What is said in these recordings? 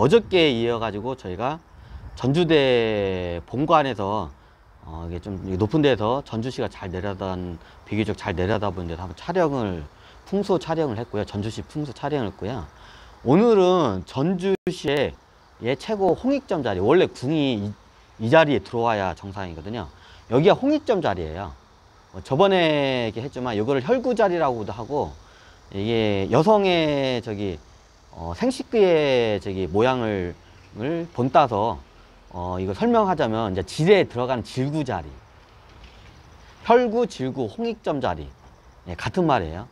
어저께 이어가지고 저희가 전주대 본관에서 이게 좀 높은 데서 전주시가 잘 내려다 비교적 잘 내려다 보는 데서 한번 촬영을 풍수 촬영을 했고요. 전주시 풍수 촬영을 했고요. 오늘은 전주시의 최고 홍익점 자리, 원래 궁이 이 자리에 들어와야 정상이거든요. 여기가 홍익점 자리예요. 저번에 이렇게 했지만 이거를 혈구 자리라고도 하고, 이게 여성의 생식기의 모양을 본따서 이거 설명하자면 이제 질에 들어가는 질구 자리, 혈구, 질구, 홍익점 자리, 같은 말이에요.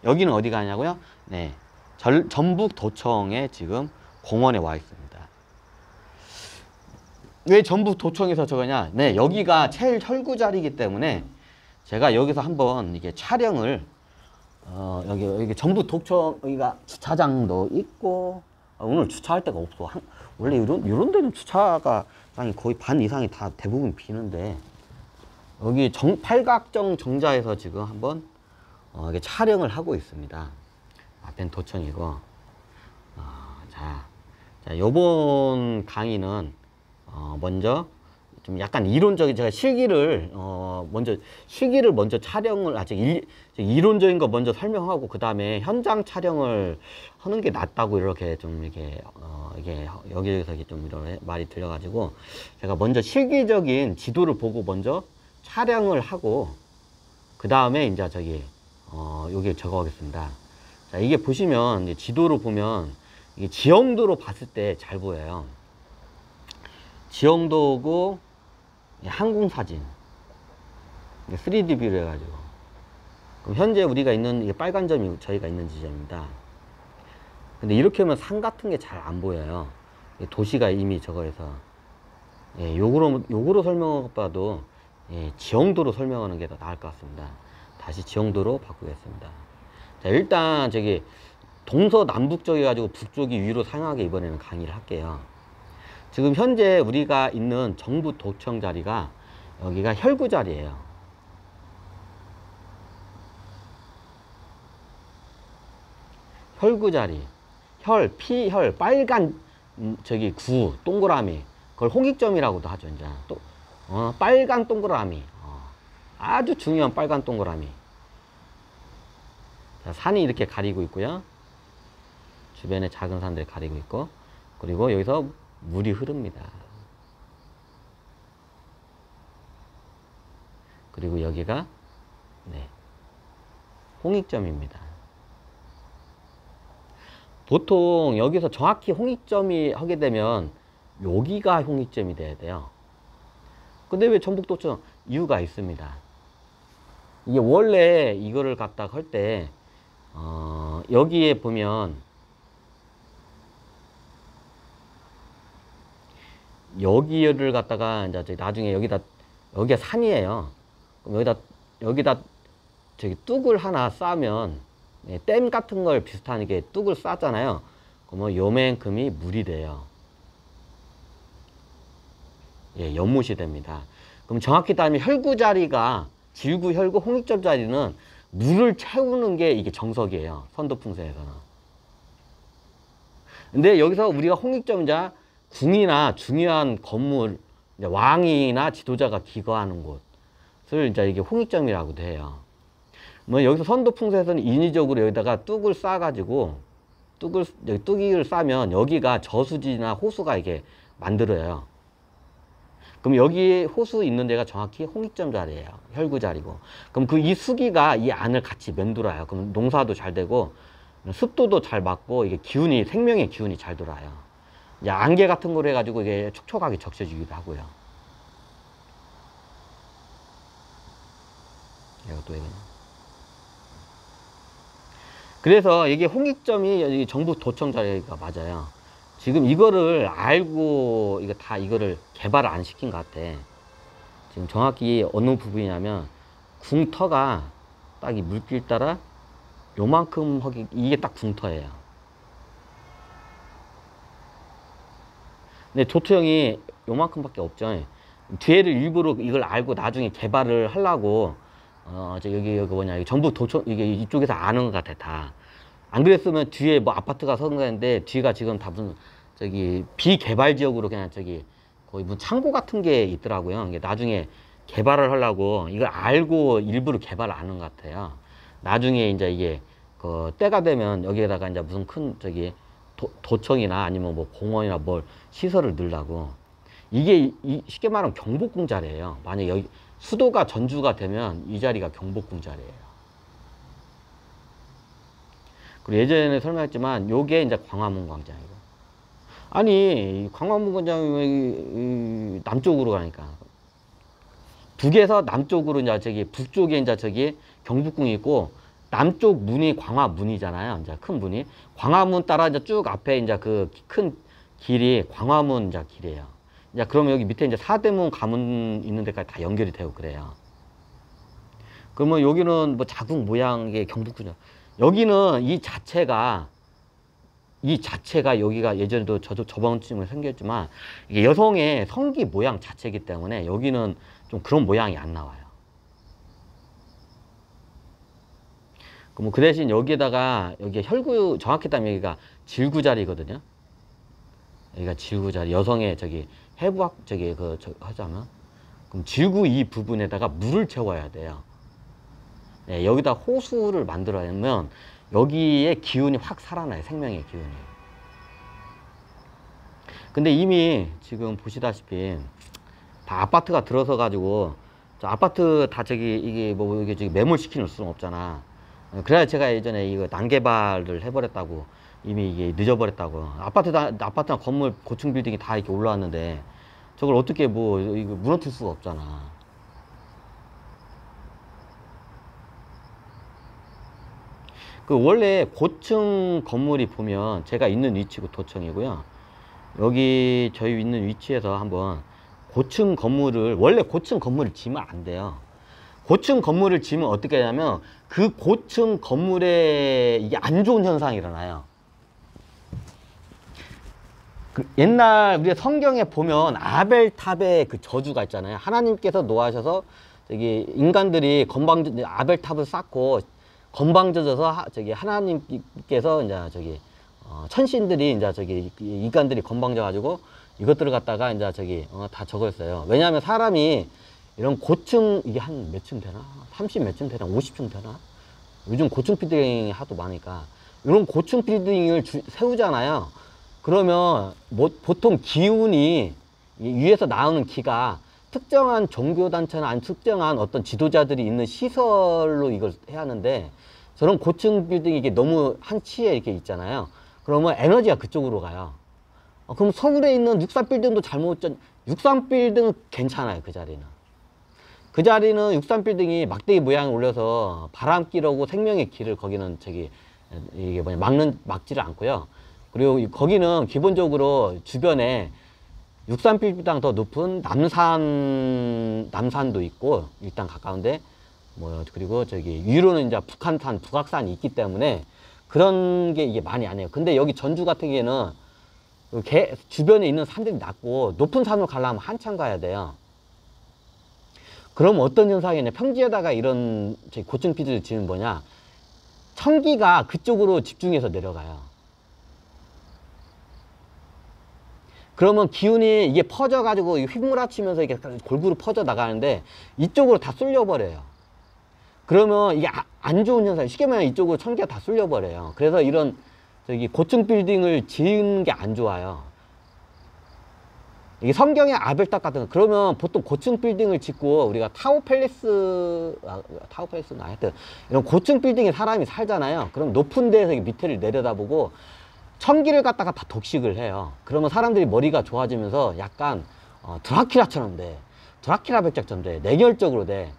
여기는 어디 가냐고요? 네, 전북 도청에 지금 공원에 와 있습니다. 왜 전북 도청에서 저거냐? 네, 여기가 제일 혈구 자리이기 때문에 제가 여기서 한번 이게 촬영을 여기 전북 도청, 여기가 주차장도 있고, 오늘 주차할 데가 없어. 원래 이런 데는 주차가 거의 반 이상이 다 대부분 비는데, 여기 팔각정 정자에서 지금 한번 이게 촬영을 하고 있습니다. 앞엔 도청이고, 자, 요번 강의는 먼저 좀 약간 이론적인, 제가 실기를 먼저 촬영을 이론적인 거 먼저 설명하고 그 다음에 현장 촬영을 하는 게 낫다고 이렇게 좀 이게 여기서 좀 이런 말이 들려가지고, 제가 먼저 실기적인 지도를 보고 먼저 촬영을 하고 그 다음에 이제 여기 적어가겠습니다. 자, 이게 보시면 이제 지도로 보면 이게 지형도로 봤을 때 잘 보여요. 지형도고 항공사진 3D 뷰로 해가지고, 그럼 현재 우리가 있는 이게 빨간 점이 저희가 있는 지점입니다. 근데 이렇게 하면 산 같은 게 잘 안 보여요. 도시가 이미 저거에서 요거로 설명한 것보다도 지형도로 설명하는 게 더 나을 것 같습니다. 다시 지형도로 바꾸겠습니다. 자, 일단 동서남북 쪽에 가지고 북쪽이 위로 상하게 이번에는 강의를 할게요. 지금 현재 우리가 있는 정부 도청 자리가 여기가 혈구 자리예요. 혈구 자리, 피혈, 빨간 구 동그라미, 그걸 홍익점이라고도 하죠. 이제 또 빨간 동그라미, 아주 중요한 빨간 동그라미. 자, 산이 이렇게 가리고 있고요. 주변에 작은 산들이 가리고 있고, 그리고 여기서 물이 흐릅니다. 그리고 여기가 홍익점입니다. 보통 여기서 정확히 홍익점이 하게 되면 여기가 홍익점이 돼야 돼요. 근데 왜 전북도청? 이유가 있습니다. 이게 원래 이거를 갖다가 할 때 여기에 보면 여기를 갖다가 이제 나중에 여기가 산이에요. 그럼 여기다 뚝을 하나 쌓으면, 댐 같은 걸 비슷한 게 뚝을 쌓잖아요. 그러면 요만큼이 물이 돼요. 연못이 됩니다. 그럼 정확히 따지면 혈구 자리가 질구, 혈구, 홍익점 자리는 물을 채우는 게 이게 정석이에요. 선도풍수에서는. 근데 여기서 우리가 홍익점자, 궁이나 중요한 건물, 왕이나 지도자가 기거하는 곳을 이제 이게 홍익점이라고도 해요. 뭐 여기서 선도풍수에서는 인위적으로 여기다가 뚝을 쌓아가지고 뚝을 싸면 여기가 저수지나 호수가 이게 만들어요. 그럼 여기 호수 있는 데가 정확히 홍익점 자리예요. 혈구 자리고. 그럼 이 수기가 이 안을 같이 맴돌아요. 그럼 농사도 잘 되고 습도도 잘 맞고, 이게 생명의 기운이 잘 돌아요. 이제 안개 같은 걸 해가지고 이게 촉촉하게 적셔주기도 하고요. 이것도 그래서 이게 홍익점이 전북 도청 자리가 맞아요. 지금 이거를 알고 이거를 개발을 안 시킨 것 같아. 지금 정확히 어느 부분이냐면 궁터가 딱 이 물길 따라 요만큼 이게 딱 궁터예요. 근데 도토형이 요만큼밖에 없죠. 뒤에를 일부러 이걸 알고 나중에 개발을 하려고 여기 뭐냐, 전북 도청, 이게 이쪽에서 아는 것 같아, 다. 안 그랬으면 뒤에 뭐 아파트가 서는 건데, 뒤가 지금 다 무슨 저기 비개발 지역으로 그냥 저기 거의 뭐 창고 같은 게 있더라고요. 이게 나중에 개발을 하려고 이걸 알고 일부러 개발을 안 하는 것 같아요. 나중에 이제 이게 그 때가 되면 여기에다가 이제 무슨 큰 저기 도청이나 아니면 뭐 공원이나 뭘 시설을 넣으려고. 이게 쉽게 말하면 경복궁 자리예요. 만약 여기 수도가 전주가 되면 이 자리가 경복궁 자리예요. 그리고 예전에 설명했지만 요게 이제 광화문 광장이고. 아니 광화문 광장이 남쪽으로 가니까 북에서 남쪽으로 이제 저기 북쪽에 이제 저기 경복궁이 있고 남쪽 문이 광화문이잖아요. 이제 큰 문이 광화문 따라 이제 쭉 앞에 이제 그 큰 길이 광화문 이제 길이에요. 이제 그러면 여기 밑에 이제 사대문 가문 있는 데까지 다 연결이 되고 그래요. 그러면 여기는 뭐 자국 모양의 경복궁이죠. 여기는 이 자체가 여기가 예전에도 저번쯤에 생겼지만 이게 여성의 성기 모양 자체이기 때문에 여기는 좀 그런 모양이 안 나와요. 그럼 그 대신 여기에다가 여기 혈구 정확히 따면 여기가 질구 자리거든요. 여기가 질구 자리 여성의 저기 해부학 저기 하자면 그럼 질구 이 부분에다가 물을 채워야 돼요. 네, 여기다 호수를 만들어내면 여기에 기운이 확 살아나요. 생명의 기운이. 근데 이미 지금 보시다시피 다 아파트가 들어서 가지고 저 아파트 다 저기 이게 뭐 이게 저기 매몰시키는 수는 없잖아. 그래야 제가 예전에 이거 난개발을 해버렸다고 이미 이게 늦어버렸다고. 아파트나 건물 고층 빌딩이 다 이렇게 올라왔는데 저걸 어떻게 뭐 이거 무너뜨릴 수가 없잖아. 그 원래 고층 건물이 보면 제가 있는 위치고 도청이고요. 여기 저희 있는 위치에서 한번 고층 건물을 원래 고층 건물을 지으면 안 돼요. 고층 건물을 지으면 어떻게 하냐면 그 고층 건물에 이게 안 좋은 현상이 일어나요. 그 옛날 우리가 성경에 보면 아벨탑의 그 저주가 있잖아요. 하나님께서 노하셔서 저기 인간들이 아벨탑을 쌓고 건방져져서 저기 하나님께서 이제 저기 천신들이 이제 저기 인간들이 건방져 가지고 이것들을 갖다가 이제 저기 다 적었어요. 왜냐하면 사람이 이런 고층 이게 한 몇 층 되나? 30 몇 층 되나? 50층 되나? 요즘 고층 빌딩이 하도 많으니까 이런 고층 빌딩을 세우잖아요. 그러면 뭐 보통 기운이 위에서 나오는 기가 특정한 종교단체나 아니 특정한 어떤 지도자들이 있는 시설로 이걸 해야 하는데 저런 고층 빌딩이 이게 너무 한치에 이렇게 있잖아요. 그러면 에너지가 그쪽으로 가요. 그럼 서울에 있는 63 빌딩도 63 빌딩은 괜찮아요. 그 자리는. 그 자리는 63 빌딩이 막대기 모양을 올려서 바람 끼려고 생명의 길을 거기는 저기 이게 막지를 않고요. 그리고 거기는 기본적으로 주변에 63 빌딩보다 더 높은 남산도 있고 일단 가까운데 뭐 그리고 저기 위로는 이제 북악산이 있기 때문에 그런 게 이게 많이 안 해요. 근데 여기 전주 같은 경우에는 주변에 있는 산들이 낮고 높은 산으로 가려면 한참 가야 돼요. 그럼 어떤 현상이냐? 평지에다가 이런 고층 빌딩을 지으면 뭐냐? 청기가 그쪽으로 집중해서 내려가요. 그러면 기운이 이게 퍼져가지고 휘몰아치면서 이게 골고루 퍼져 나가는데 이쪽으로 다 쏠려버려요. 그러면 이게 안 좋은 현상, 쉽게 말하면 이쪽으로 청기가 다 쏠려버려요. 그래서 이런 저기 고층 빌딩을 지은 게 안 좋아요. 이게 성경의 아벨탑 같은 거, 그러면 보통 고층 빌딩을 짓고 우리가 타워팰리스나 하여튼 이런 고층 빌딩에 사람이 살잖아요. 그럼 높은 데에서 밑에를 내려다보고 청기를 갖다가 다 독식을 해요. 그러면 사람들이 머리가 좋아지면서 약간 드라큘라처럼 돼. 드라큘라 백작처럼 돼. 내결적으로 돼.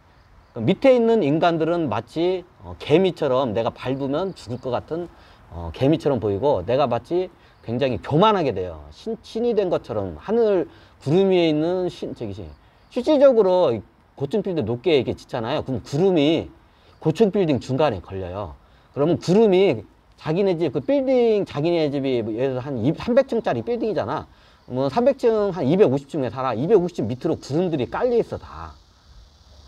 밑에 있는 인간들은 마치 개미처럼 내가 밟으면 죽을 것 같은 개미처럼 보이고 내가 마치 굉장히 교만하게 돼요. 신이 된 것처럼 하늘 구름 위에 있는 실질적으로 고층 빌딩 높게 이렇게 짓잖아요. 그럼 구름이 고층 빌딩 중간에 걸려요. 그러면 구름이 자기네 집, 자기네 집이 예를 들어서 한 300층짜리 빌딩이잖아. 뭐 300층, 한 250층에 살아. 250층 밑으로 구름들이 깔려 있어, 다.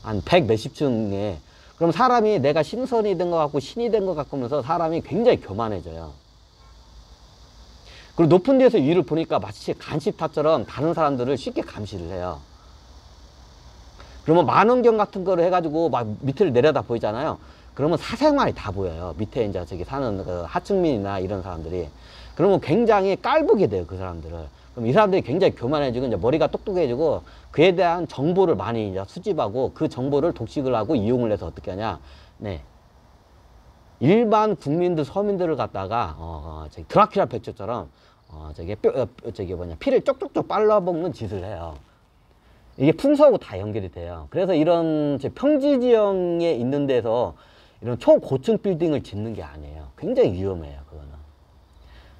한 100 몇십 층에. 그럼 사람이 내가 신선이 된 것 같고 신이 된 것 같고 하면서 사람이 굉장히 교만해져요. 그리고 높은 데서 위를 보니까 마치 간시탑처럼 다른 사람들을 쉽게 감시를 해요. 그러면 망원경 같은 거를 해가지고 막 밑을 내려다 보이잖아요. 그러면 사생활이 다 보여요. 밑에 이제 저기 사는 그 하층민이나 이런 사람들이. 그러면 굉장히 깔보게 돼요, 그 사람들을. 그럼 이 사람들이 굉장히 교만해지고 이제 머리가 똑똑해지고 그에 대한 정보를 많이 이제 수집하고 그 정보를 독식을 하고 이용을 해서 어떻게 하냐. 네. 일반 국민들, 서민들을 갖다가, 저기 드라큘라 백조처럼, 저기 뭐냐, 피를 쪽쪽쪽 빨라먹는 짓을 해요. 이게 풍수하고 다 연결이 돼요. 그래서 이런 평지 지형에 있는 데서 이런 초고층 빌딩을 짓는 게 아니에요. 굉장히 위험해요, 그거는.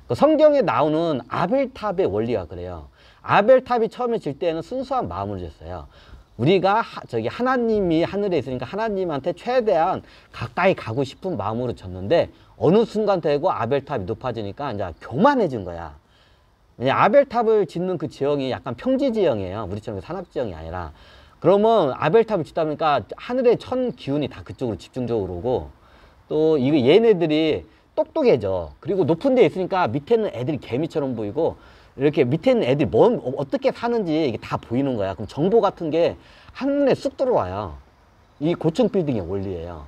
그 성경에 나오는 아벨탑의 원리가 그래요. 아벨탑이 처음에 질 때는 순수한 마음으로 졌어요. 우리가 저기 하나님이 하늘에 있으니까 하나님한테 최대한 가까이 가고 싶은 마음으로 졌는데 어느 순간 되고 아벨탑이 높아지니까 이제 교만해진 거야. 아벨탑을 짓는 그 지형이 약간 평지 지형이에요. 우리처럼 산악 지형이 아니라. 그러면 아벨탑을 짓다 보니까 하늘의 천 기운이 다 그쪽으로 집중적으로 오고 또 이거 얘네들이 똑똑해져. 그리고 높은 데 있으니까 밑에는 애들이 개미처럼 보이고 이렇게 밑에 있는 애들이 어떻게 사는지 이게 다 보이는 거야. 그럼 정보 같은 게 한눈에 쑥 들어와요. 이 고층 빌딩의 원리예요.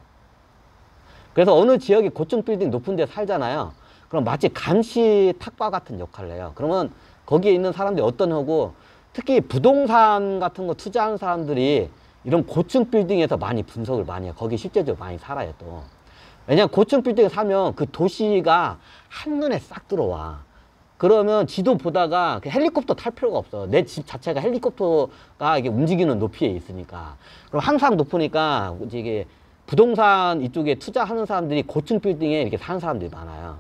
그래서 어느 지역에 고층 빌딩 높은 데 살잖아요. 그럼 마치 감시 탁과 같은 역할을 해요. 그러면 거기에 있는 사람들이 어떤 거고 특히 부동산 같은 거 투자하는 사람들이 이런 고층 빌딩에서 많이 분석을 많이 해요. 거기 실제적으로 많이 살아요, 또. 왜냐면 고층 빌딩에 사면 그 도시가 한눈에 싹 들어와. 그러면 지도 보다가 헬리콥터 탈 필요가 없어. 내 집 자체가 헬리콥터가 이게 움직이는 높이에 있으니까. 그럼 항상 높으니까 이게 부동산 이쪽에 투자하는 사람들이 고층 빌딩에 이렇게 사는 사람들이 많아요.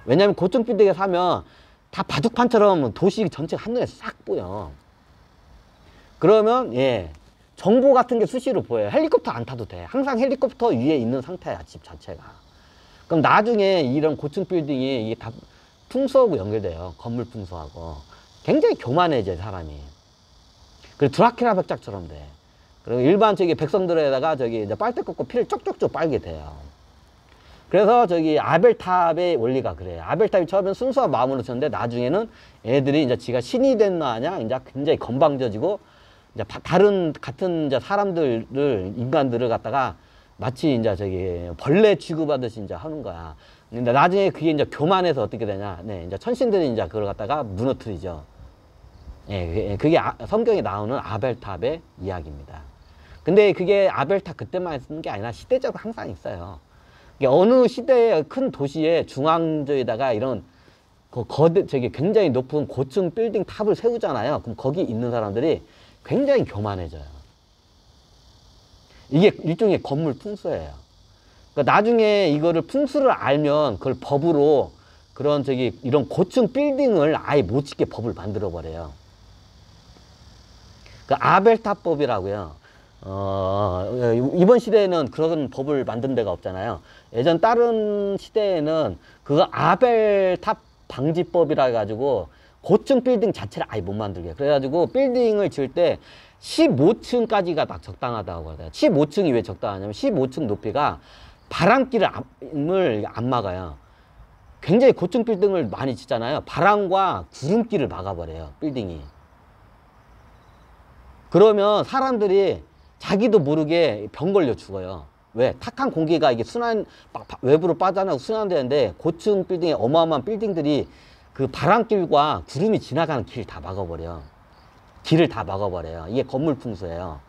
왜냐면 고층 빌딩에 사면 다 바둑판처럼 도시 전체가 한눈에 싹 보여. 그러면 예, 정보 같은 게 수시로 보여요. 헬리콥터 안 타도 돼. 항상 헬리콥터 위에 있는 상태야, 집 자체가. 그럼 나중에 이런 고층 빌딩이 이게 다 풍수하고 연결돼요. 건물 풍수하고. 굉장히 교만해져, 사람이. 그리고 드라큘라 백작처럼 돼. 그리고 일반 저기 백성들에다가 저기 이제 빨대 꽂고 피를 쪽쪽쪽 빨게 돼요. 그래서 저기 아벨탑의 원리가 그래요. 아벨탑이 처음엔 순수한 마음으로 쳤는데 나중에는 애들이 이제 지가 신이 됐나 하냐, 이제 굉장히 건방져지고 이제 다른 같은 이제 사람들을 인간들을 갖다가 마치 이제 저기 벌레 취급하듯이 이제 하는 거야. 근데 나중에 그게 이제 교만해서 어떻게 되냐. 네, 이제 천신들이 이제 그걸 갖다가 무너뜨리죠. 예, 그게 성경에 나오는 아벨탑의 이야기입니다. 근데 그게 아벨탑 그때만 쓰는 게 아니라 시대적으로 항상 있어요. 어느 시대의 큰 도시의 중앙지에다가 이런 저기 굉장히 높은 고층 빌딩 탑을 세우잖아요. 그럼 거기 있는 사람들이 굉장히 교만해져요. 이게 일종의 건물 풍수예요. 그러니까 나중에 이거를 풍수를 알면 그걸 법으로 그런 저기 이런 고층 빌딩을 아예 못 짓게 법을 만들어 버려요. 그 아벨탑법이라고요. 이번 시대에는 그런 법을 만든 데가 없잖아요. 예전 다른 시대에는 그거 아벨탑 방지법이라 해가지고 고층 빌딩 자체를 아예 못 만들게. 그래가지고 빌딩을 지을 때 15층까지가 딱 적당하다고 하더라고요. 15층이 왜 적당하냐면 15층 높이가 바람길을 안 막아요. 굉장히 고층 빌딩을 많이 짓잖아요. 바람과 구름길을 막아버려요, 빌딩이. 그러면 사람들이 자기도 모르게 병 걸려 죽어요. 왜? 탁한 공기가 이게 외부로 빠져나가고 순환되는데 고층 빌딩에 어마어마한 빌딩들이 그 바람길과 구름이 지나가는 길을 다 막아버려. 길을 다 막아버려요. 이게 건물 풍수예요.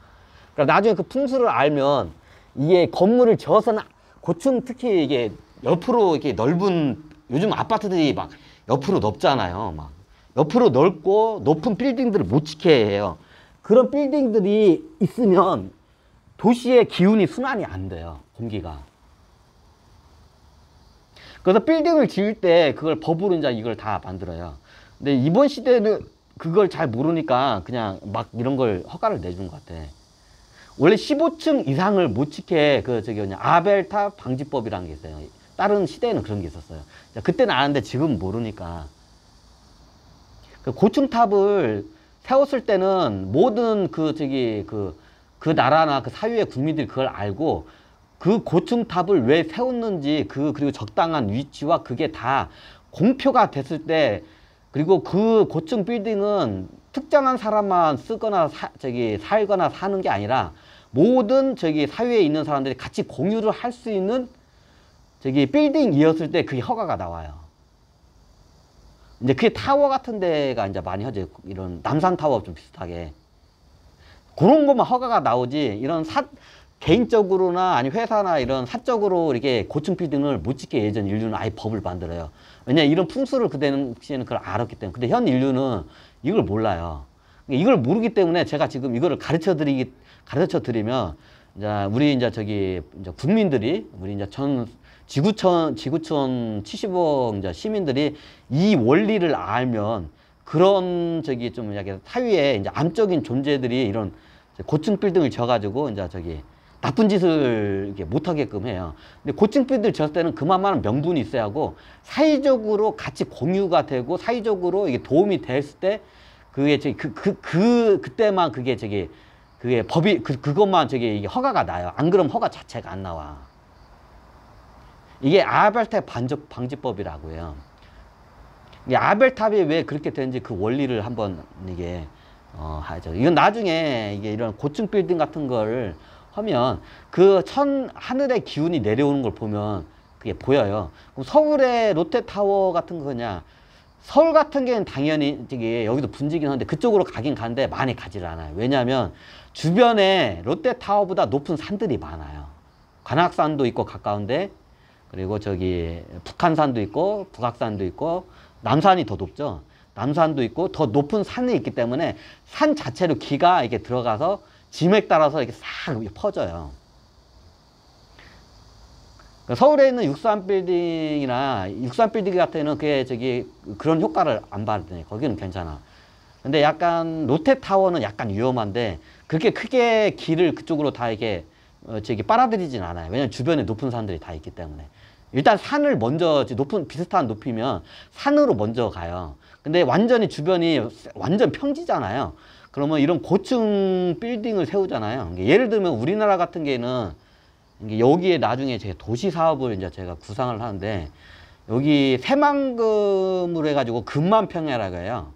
그러니까 나중에 그 풍수를 알면 이게 건물을 지어서는 고층 특히 이게 옆으로 이렇게 넓은 요즘 아파트들이 막 옆으로 넓잖아요. 막 옆으로 넓고 높은 빌딩들을 못 지켜야 해요. 그런 빌딩들이 있으면 도시의 기운이 순환이 안 돼요. 공기가. 그래서 빌딩을 지을 때 그걸 법으로 이제 이걸 다 만들어요. 근데 이번 시대는 그걸 잘 모르니까 그냥 막 이런 걸 허가를 내준 것 같아. 원래 15층 이상을 못 지켜 저기 아벨탑 방지법이라는 게 있어요. 다른 시대에는 그런 게 있었어요. 그때는 아는데 지금 모르니까. 그 고층탑을 세웠을 때는 모든 그 나라나 그 사유의 국민들이 그걸 알고 그 고층탑을 왜 세웠는지 그리고 적당한 위치와 그게 다 공표가 됐을 때 그리고 그 고층 빌딩은 특정한 사람만 쓰거나 살거나 사는 게 아니라 모든 사회에 있는 사람들이 같이 공유를 할 수 있는 빌딩이었을 때 그게 허가가 나와요. 이제 그게 타워 같은 데가 이제 많이 하죠. 이런 남산타워 좀 비슷하게. 그런 것만 허가가 나오지, 이런 개인적으로나 아니 회사나 이런 사적으로 이렇게 고층 빌딩을 못 짓게 예전 인류는 아예 법을 만들어요. 왜냐, 이런 풍수를 그 당시에는 그걸 알았기 때문에. 근데 현 인류는 이걸 몰라요. 이걸 모르기 때문에 제가 지금 이거를 가르쳐 드리면, 이제 우리 이제 이제 국민들이, 우리 이제 지구촌 75억 이제 시민들이 이 원리를 알면, 그런 좀 사회에 이제 암적인 존재들이 이런 고층 빌딩을 져가지고 이제 나쁜 짓을 이렇게 못하게끔 해요. 근데 고층 빌딩을 지었을 때는 그만한 명분이 있어야 하고, 사회적으로 같이 공유가 되고, 사회적으로 이게 도움이 됐을 때, 그게 그때만 그게 법이, 그것만 이게 허가가 나요. 안 그러면 허가 자체가 안 나와. 이게 아벨탑 방지법이라고 해요. 이 아벨탑이 왜 그렇게 되는지 그 원리를 한번 이게, 하죠. 이건 나중에 이게 이런 고층 빌딩 같은 걸 하면 하늘의 기운이 내려오는 걸 보면 그게 보여요. 그럼 서울의 롯데타워 같은 거냐? 서울 같은 경우는 당연히 여기도 분지긴 한데 그쪽으로 가긴 가는데 많이 가지를 않아요. 왜냐하면 주변에 롯데타워보다 높은 산들이 많아요. 관악산도 있고 가까운데, 그리고 북한산도 있고 북악산도 있고, 남산이 더 높죠. 남산도 있고 더 높은 산이 있기 때문에 산 자체로 기가 이렇게 들어가서 지맥 따라서 이렇게 싹 퍼져요. 서울에 있는 육산 빌딩 같은 경우는 그게 그런 효과를 안 받네. 거기는 괜찮아. 근데 약간 롯데타워는 약간 위험한데, 그렇게 크게 길을 그쪽으로 다 이렇게 빨아들이진 않아요. 왜냐면 주변에 높은 산들이 다 있기 때문에. 일단 산을 먼저, 비슷한 높이면 산으로 먼저 가요. 근데 완전히 주변이 완전 평지잖아요. 그러면 이런 고층 빌딩을 세우잖아요. 예를 들면 우리나라 같은 경우는 여기에 나중에 제가 도시 사업을 이제 제가 구상을 하는데, 여기 새만금으로 해가지고 금만평야라고 해요.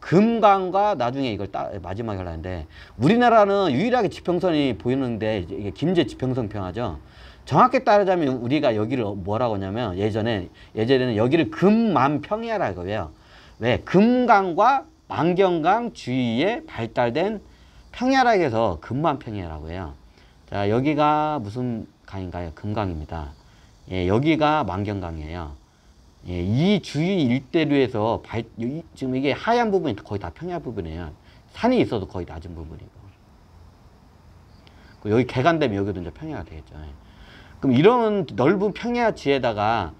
금강과 나중에 이걸 마지막에 하려는데, 우리나라는 유일하게 지평선이 보이는데 이게 김제 지평선 평야죠. 정확히 따르자면 우리가 여기를 뭐라고 하냐면, 예전에는 여기를 금만평야라고 해요. 왜? 금강과 만경강 주위에 발달된 평야라고 해서 금만평야라고 해요. 자, 여기가 무슨 강인가요? 금강입니다. 예, 여기가 만경강이에요. 예, 이 주위 일대로 해서 지금 이게 하얀 부분이 거의 다 평야 부분이에요. 산이 있어도 거의 낮은 부분이고. 여기 개간되면 여기도 이제 평야가 되겠죠. 예. 그럼 이런 넓은 평야지에다가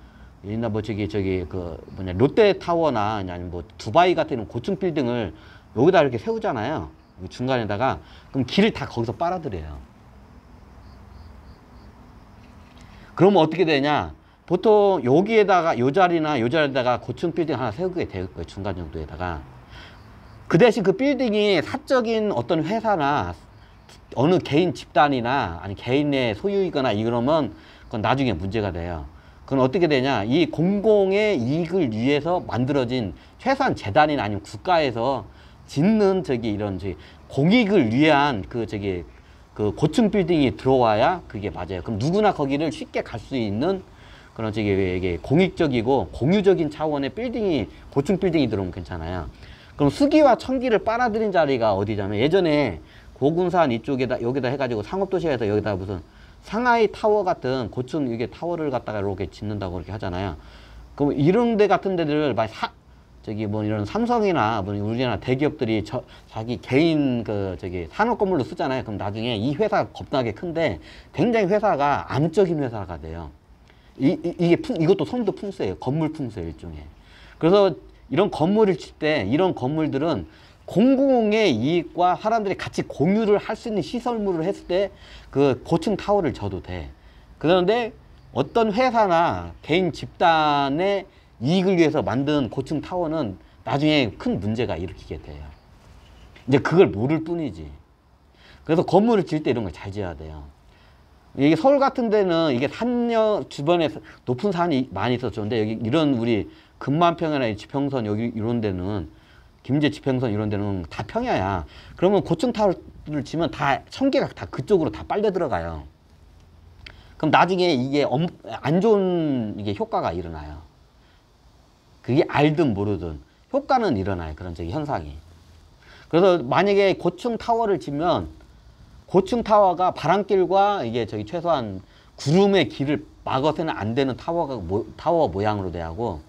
롯데타워나 아니면 두바이 같은 고층 빌딩을 여기다 이렇게 세우잖아요. 중간에다가. 그럼 길을 다 거기서 빨아들여요. 그러면 어떻게 되냐? 보통 여기에다가 요 자리에다가 고층 빌딩 하나 세우게 될 거예요. 중간 정도에다가. 그 대신 그 빌딩이 사적인 어떤 회사나 어느 개인 집단이나 아니 개인의 소유이거나 이러면 그건 나중에 문제가 돼요. 그건 어떻게 되냐? 이 공공의 이익을 위해서 만들어진 최소한 재단이나 아니면 국가에서 짓는 이런 공익을 위한 그 고층 빌딩이 들어와야 그게 맞아요. 그럼 누구나 거기를 쉽게 갈 수 있는 그런 이게 공익적이고 공유적인 차원의 고층 빌딩이 들어오면 괜찮아요. 그럼 수기와 청기를 빨아들인 자리가 어디냐면, 예전에 고군산 여기다 해가지고 상업도시에서 여기다 무슨 상하이 타워 같은 고층 이게 타워를 갖다가 이렇게 짓는다고 그렇게 하잖아요. 그럼 이런 데 같은 데를 이런 삼성이나 우리나라 대기업들이 자기 개인 산업 건물로 쓰잖아요. 그럼 나중에 이 회사가 겁나게 큰데 굉장히 회사가 암적인 회사가 돼요. 이것도 선도 풍수예요. 건물 풍수예요, 일종의. 그래서 이런 건물을 칠 때 이런 건물들은 공공의 이익과 사람들이 같이 공유를 할 수 있는 시설물을 했을 때 그 고층 타워를 져도 돼. 그런데 어떤 회사나 개인 집단의 이익을 위해서 만든 고층 타워는 나중에 큰 문제가 일으키게 돼요. 이제 그걸 모를 뿐이지. 그래서 건물을 질 때 이런 걸 잘 지어야 돼요. 이게 서울 같은 데는 이게 산역 주변에 높은 산이 많이 있었죠. 근데 여기 이런 우리 금만평이나 지평선 여기 이런 데는 김제 지평선 이런 데는 다 평야야. 그러면 고층 타워를 치면 다 청기가 다 그쪽으로 다 빨려 들어가요. 그럼 나중에 이게 안 좋은 이게 효과가 일어나요. 그게 알든 모르든 효과는 일어나요. 그런 저기 현상이. 그래서 만약에 고층 타워를 지면 고층 타워가 바람길과 이게 저기 최소한 구름의 길을 막아서는 안 되는 타워 모양으로 돼야 하고,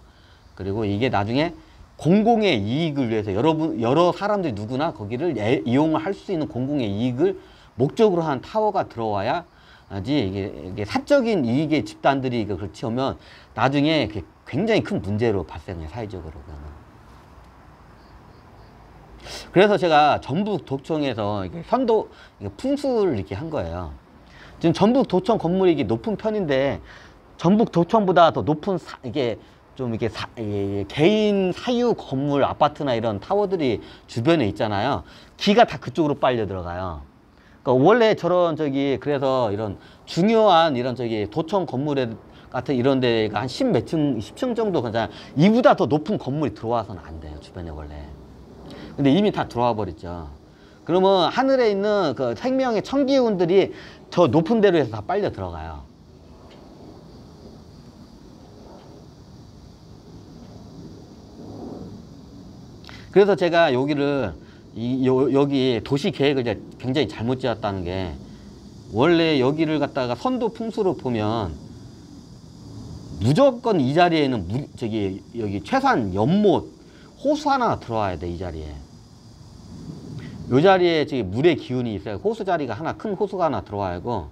그리고 이게 나중에 공공의 이익을 위해서 여러 사람들이 누구나 거기를 이용을 할 수 있는 공공의 이익을 목적으로 한 타워가 들어와야 하지, 이게 사적인 이익의 집단들이 그걸 치우면 나중에 굉장히 큰 문제로 발생해, 사회적으로. 그래서 제가 전북 도청에서 선도 풍수를 이렇게 한 거예요. 지금 전북 도청 건물이 이게 높은 편인데 전북 도청보다 더 높은 개인 사유 건물, 아파트나 이런 타워들이 주변에 있잖아요. 기가 다 그쪽으로 빨려 들어가요. 그러니까 원래 저런 그래서 이런 중요한 이런 도청 건물에 같은 이런 데가 한 10층 정도 괜찮아요. 이보다 더 높은 건물이 들어와서는 안 돼요, 주변에 원래. 근데 이미 다 들어와 버렸죠. 그러면 하늘에 있는 그 생명의 천기운들이 저 높은 데로 해서 다 빨려 들어가요. 그래서 제가 여기를 여기 도시 계획을 이제 굉장히 잘못 지었다는 게, 원래 여기를 갖다가 선도 풍수로 보면 무조건 이 자리에는 여기 최소한 연못, 호수 하나 들어와야 돼, 이 자리에. 요 자리에 물의 기운이 있어요. 호수 자리가 하나, 큰 호수가 하나 들어와야 하고,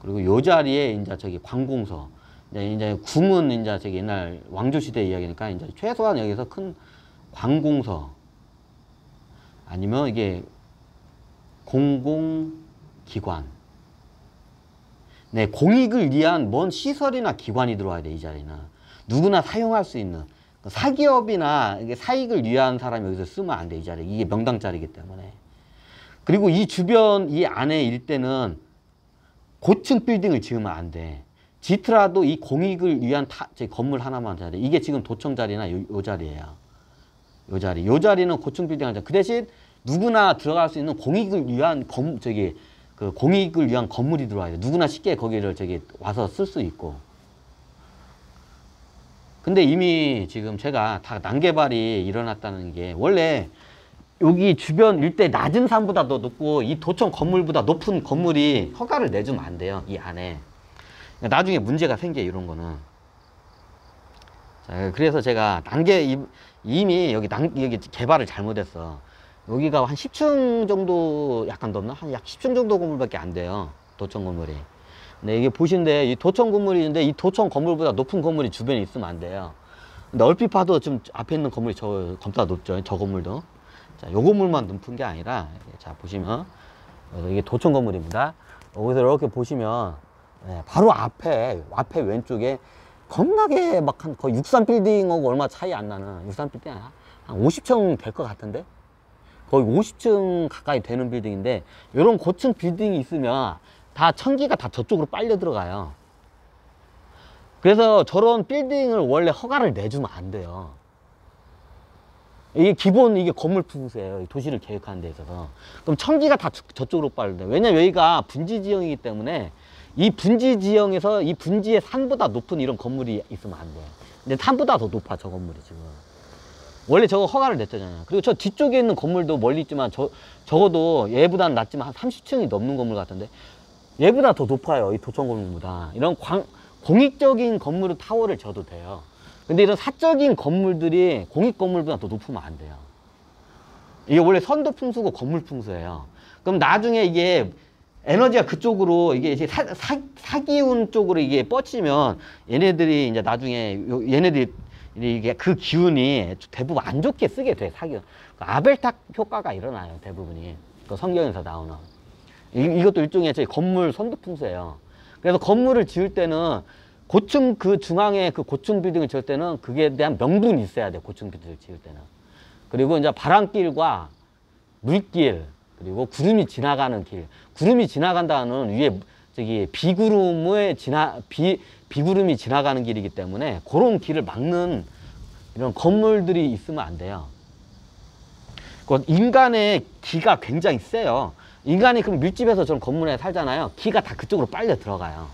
그리고 요 자리에 이제 관공서. 이제 궁은 이제 옛날 왕조시대 이야기니까 이제 최소한 여기서 큰 관공서, 아니면 이게 공공기관. 네, 공익을 위한 뭔 시설이나 기관이 들어와야 돼, 이 자리는. 누구나 사용할 수 있는. 사기업이나 이게 사익을 위한 사람이 여기서 쓰면 안 돼, 이 자리. 이게 명당 자리이기 때문에. 그리고 이 주변, 이 안에 일대는 고층 빌딩을 지으면 안 돼. 짓더라도 이 공익을 위한 건물 하나만 자리. 이게 지금 도청 자리나 요 자리예요. 요 자리. 요 자리는 고층 빌딩 하자. 그 대신 누구나 들어갈 수 있는 공익을 위한 공익을 위한 건물이 들어와야 돼. 누구나 쉽게 거기를 와서 쓸 수 있고. 근데 이미 지금 제가 다 난개발이 일어났다는 게, 원래 여기 주변 일대 낮은 산보다 더 높고 이 도청 건물보다 높은 건물이 허가를 내주면 안 돼요, 이 안에. 나중에 문제가 생겨, 이런 거는. 자, 그래서 제가 이미 여기 개발을 잘못했어. 여기가 한 10층 정도 약간 넘나? 한 약 10층 정도 건물밖에 안 돼요, 도청 건물이. 근데 이게 보신데 이 도청 건물이 있는데 이 도청 건물보다 높은 건물이 주변에 있으면 안 돼요. 근데 얼핏 봐도 좀 앞에 있는 건물이 검사 높죠, 저 건물도. 자, 요 건물만 높은 게 아니라, 자, 보시면 이게 도청 건물입니다. 여기서 이렇게 보시면 바로 앞에 왼쪽에 겁나게 막 거의 63빌딩하고 얼마 차이 안 나는, 63빌딩 한 50층 될 것 같은데, 거의 50층 가까이 되는 빌딩인데, 이런 고층 빌딩이 있으면 다 천기가 다 저쪽으로 빨려 들어가요. 그래서 저런 빌딩을 원래 허가를 내주면 안 돼요. 이게 기본, 이게 건물 풍수예요, 도시를 계획하는 데 있어서. 그럼 천기가 다 저쪽으로 빨려 들어요. 왜냐면 여기가 분지 지형이기 때문에 이 분지 지형에서 이 분지의 산보다 높은 이런 건물이 있으면 안 돼요. 근데 산보다 더 높아, 저 건물이 지금. 원래 저거 허가를 냈잖아요. 그리고 저 뒤쪽에 있는 건물도 멀리 있지만 적어도 얘보다는 낮지만 한 30층이 넘는 건물 같은데, 얘보다 더 높아요, 이 도청 건물보다. 이런 공익적인 건물은 타워를 져도 돼요. 근데 이런 사적인 건물들이 공익 건물보다 더 높으면 안 돼요. 이게 원래 선도 풍수고 건물 풍수예요. 그럼 나중에 이게 에너지가 그쪽으로, 이게 사기운 쪽으로 이게 뻗치면 얘네들이 이제 나중에 이게 그 기운이 대부분 안 좋게 쓰게 돼, 사기운. 아벨탁 효과가 일어나요, 대부분이. 그 성경에서 나오는. 이것도 일종의 건물 선도 풍수예요. 그래서 건물을 지을 때는 고층, 그 중앙에 그 고층 빌딩을 지을 때는 그게 대한 명분이 있어야 돼, 고층 빌딩을 지을 때는. 그리고 이제 바람길과 물길, 그리고 구름이 지나가는 길. 구름이 지나간다는 위에 저기 비구름이 지나가는 길이기 때문에 그런 길을 막는 이런 건물들이 있으면 안 돼요. 인간의 기가 굉장히 세요. 인간이 그럼 밀집해서 저런 건물에 살잖아요. 기가 다 그쪽으로 빨려 들어가요.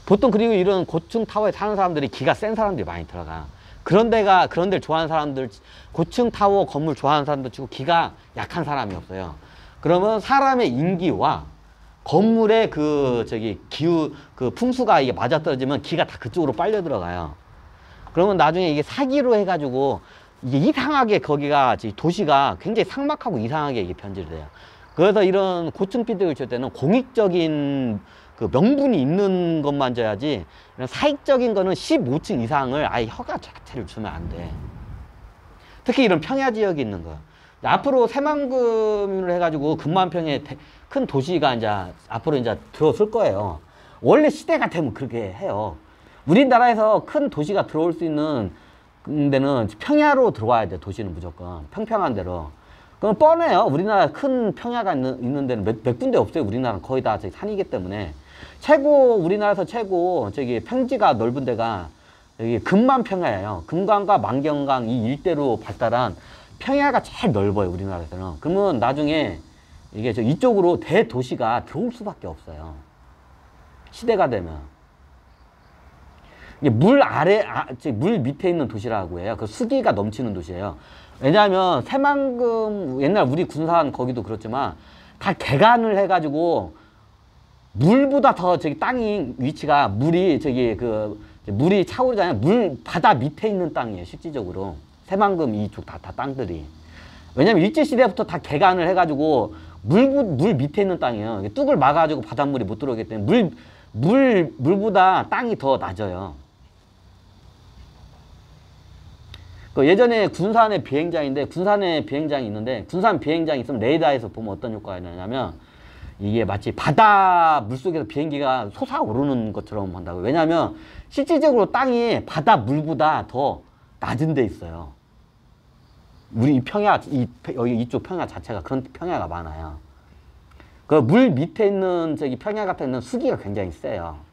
보통 그리고 이런 고층 타워에 사는 사람들이 기가 센 사람들이 많이 들어가요. 그런 데를 좋아하는 사람들, 고층 타워 건물 좋아하는 사람들 치고 기가 약한 사람이 없어요. 그러면 사람의 인기와 건물의 그 풍수가 이게 맞아떨어지면 기가 다 그쪽으로 빨려 들어가요. 그러면 나중에 이게 사기로 해가지고 이게 이상하게 거기가 도시가 굉장히 삭막하고 이상하게 이게 변질돼요. 그래서 이런 고층 빌딩을 줄 때는 공익적인 그 명분이 있는 것만 줘야지, 이런 사익적인 거는 15층 이상을 아예 허가 자체를 주면 안 돼. 특히 이런 평야 지역에 있는 거. 앞으로 새만금으로 해가지고 근만평에 큰 도시가 이제 앞으로 이제 들어설 거예요. 원래 시대가 되면 그렇게 해요. 우리나라에서 큰 도시가 들어올 수 있는 데는 평야로 들어와야 돼. 도시는 무조건 평평한 데로. 그럼 뻔해요. 우리나라 큰 평야가 있는 데는 몇 군데 없어요. 우리나라는 거의 다 산이기 때문에. 우리나라에서 최고 평지가 넓은 데가 여기 금만평야예요. 금강과 만경강 이 일대로 발달한 평야가 제일 넓어요. 우리나라에서는. 그러면 나중에 이게 이쪽으로 대도시가 들어올 수밖에 없어요. 시대가 되면. 이게 물 밑에 있는 도시라고 해요. 그 수기가 넘치는 도시예요. 왜냐하면 새만금, 옛날 우리 군산 거기도 그렇지만 다 개간을 해가지고 물보다 더 땅이 위치가 물이 차오르잖아요. 바다 밑에 있는 땅이에요. 실질적으로. 새만금 이쪽 다 땅들이. 왜냐면 일제시대부터 다 개간을 해가지고 물 밑에 있는 땅이에요. 뚝을 막아가지고 바닷물이 못 들어오기 때문에 물보다 땅이 더 낮아요. 예전에 군산에 비행장이 있는데, 군산 비행장이 있으면 레이더에서 보면 어떤 효과가 있냐면, 이게 마치 바다 물속에서 비행기가 솟아오르는 것처럼 한다고요. 왜냐하면 실질적으로 땅이 바다 물보다 더 낮은 데 있어요. 우리 평야, 이쪽 평야 자체가 그런 평야가 많아요. 그 물 밑에 있는 평야 같은 데는 수기가 굉장히 세요.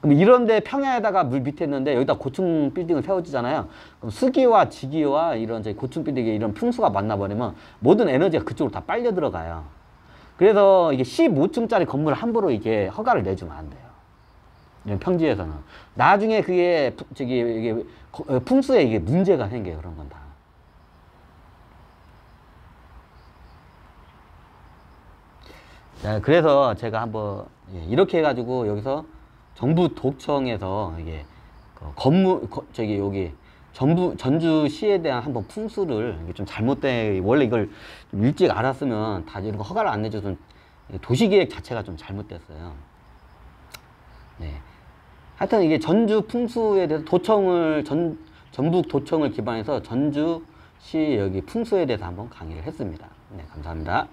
그럼 이런데 평야에다가 물 밑에 있는데 여기다 고층 빌딩을 세워지잖아요. 그럼 수기와 지기와 이런 고층 빌딩의 이런 풍수가 만나버리면 모든 에너지가 그쪽으로 다 빨려 들어가요. 그래서 이게 15층짜리 건물을 함부로 이게 허가를 내주면 안 돼요. 이런 평지에서는. 나중에 그게 이게 풍수에 이게 문제가 생겨요. 그런 건 다. 자, 그래서 제가 한번 이렇게 해가지고 여기서 정부 도청에서 이게 전주시에 대한 한번 풍수를 이게 좀 원래 이걸 좀 일찍 알았으면 다 이런 거 허가를 안 내줘서 도시계획 자체가 좀 잘못됐어요. 네. 하여튼 이게 전주 풍수에 대해서 전북 도청을 기반해서 전주시 여기 풍수에 대해서 한번 강의를 했습니다. 네, 감사합니다.